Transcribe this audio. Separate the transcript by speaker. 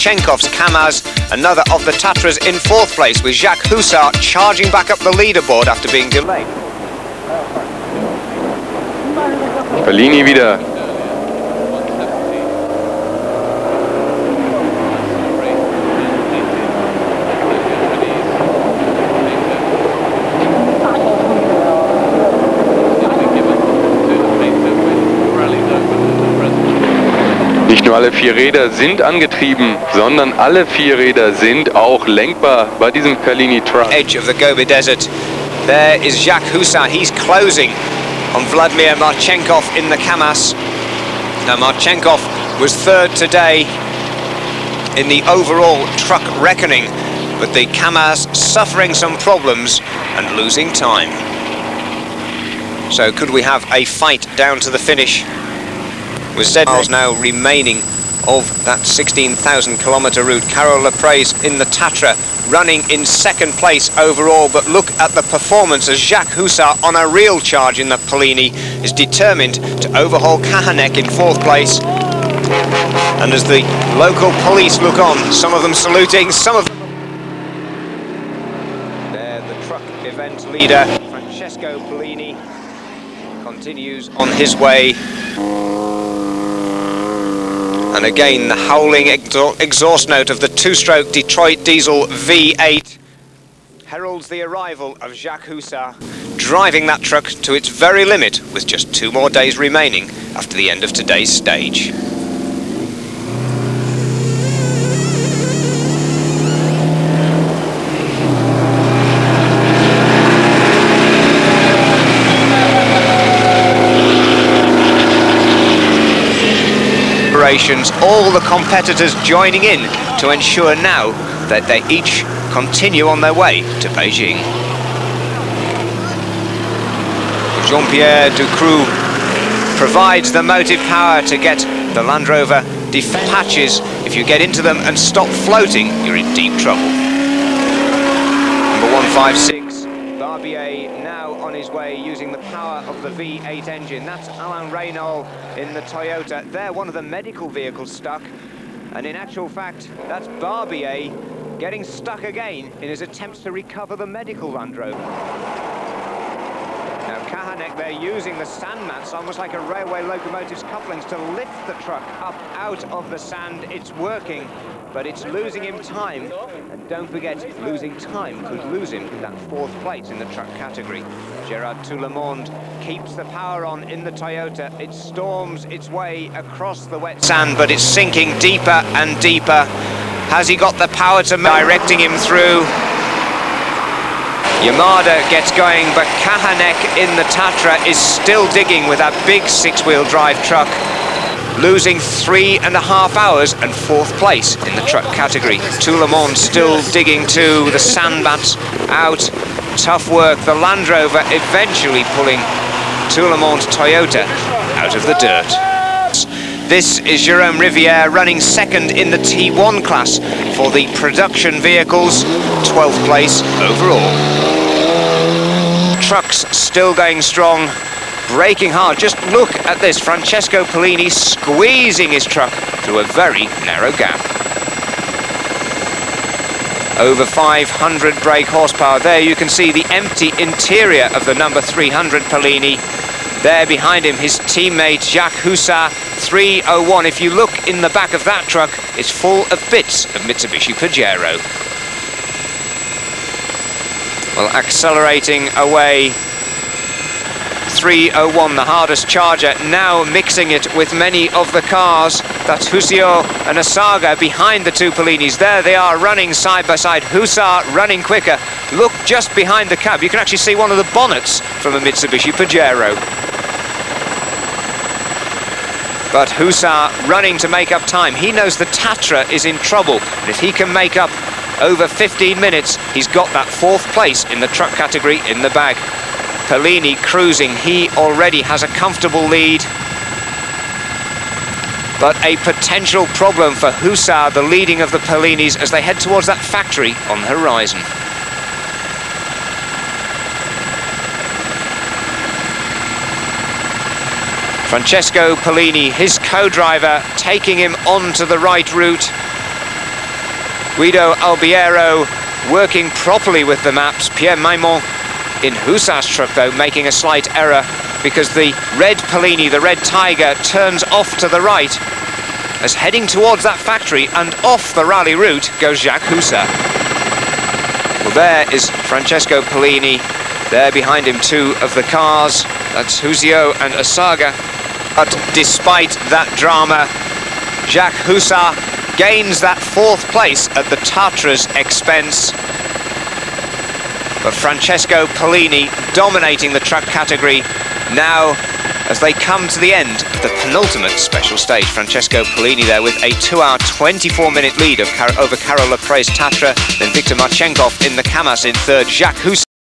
Speaker 1: Marchenkov's Kamaz, another of the Tatras in fourth place, with Jacques Hussard charging back up the leaderboard after being delayed.
Speaker 2: PERLINI wieder. Nicht nur alle vier Räder sind angetrieben, sondern alle vier Räder sind auch lenkbar bei diesem PERLINI Truck.
Speaker 1: Edge of the Gobi Desert. There is Jacques Hussard. He's closing on Vladimir Marchenkov in the Kamaz. Now Marchenkov was third today in the overall truck reckoning, but the Kamaz suffering some problems and losing time. So could we have a fight down to the finish? With 7 miles now remaining of that 16,000 kilometre route. Carol Leprez in the Tatra running in second place overall, but look at the performance as Jacques Hussard on a real charge in the PERLINI is determined to overhaul Kahanek in fourth place. And as the local police look on, some of them saluting, some of them... There, the truck event leader, Francesco PERLINI, continues on his way. And again, the howling exhaust note of the two-stroke Detroit diesel V8 heralds the arrival of Jacques Hussard, driving that truck to its very limit with just 2 more days remaining after the end of today's stage. All the competitors joining in to ensure now that they each continue on their way to Beijing. Jean-Pierre Ducroux provides the motive power to get the Land Rover patches. If you get into them and stop floating, you're in deep trouble. Number 156, Barbier, now on his way using the power of the V8 engine. That's Alain Reynolds in the Toyota. They're one of the medical vehicles stuck, and in actual fact, that's Barbier getting stuck again in his attempts to recover the medical Land Rover. Now Kahanek, they're using the sand mats, almost like a railway locomotive's couplings, to lift the truck up out of the sand. It's working, but it's losing him time. And don't forget, losing time could lose him that fourth place in the truck category. Gerard Toulemond keeps the power on in the Toyota. It storms its way across the wet sand, but it's sinking deeper and deeper. Has he got the power to directing him through? Yamada gets going, but Kahanek in the Tatra is still digging with that big 6-wheel drive truck, losing 3.5 hours and fourth place in the truck category. Toulemont still digging too, the sandbats out, tough work. The Land Rover eventually pulling Toulemont's Toyota out of the dirt. This is Jérôme Rivière running second in the T1 class for the production vehicles, 12th place overall. Trucks still going strong, braking hard. Just look at this, Francesco PERLINI squeezing his truck through a very narrow gap. Over 500 brake horsepower. There you can see the empty interior of the number 300 PERLINI. There behind him, his teammate Jacques Hussard, 301. If you look in the back of that truck, it's full of bits of Mitsubishi Pajero. Well, accelerating away, 301, the hardest charger, now mixing it with many of the cars. That's Husio and Asaga behind the two PERLINIs. There they are running side by side. Hussard running quicker. Look just behind the cab. You can actually see one of the bonnets from a Mitsubishi Pajero. But Hussard running to make up time. He knows the Tatra is in trouble. And if he can make up over 15 minutes, he's got that fourth place in the truck category in the bag. PERLINI cruising. He already has a comfortable lead. But a potential problem for Hussard, the leading of the PERLINIs, as they head towards that factory on the horizon. Francesco PERLINI, his co-driver, taking him onto the right route. Guido Albiero working properly with the maps. Pierre Maimon in Hussar's truck, though, making a slight error because the red Perlini, the red Tiger, turns off to the right as heading towards that factory, and off the rally route goes Jacques Hussar. Well, there is Francesco Perlini. There behind him, two of the cars. That's Huzio and Asaga. But despite that drama, Jacques Hussar gains that fourth place at the Tatra's expense. But Francesco Perlini dominating the truck category now as they come to the end of the penultimate special stage. Francesco Perlini there with a 2-hour, 24-minute lead over Karol Leprez's Tatra, then Viktor Marchenkov in the Kamaz in third, Jacques Hussar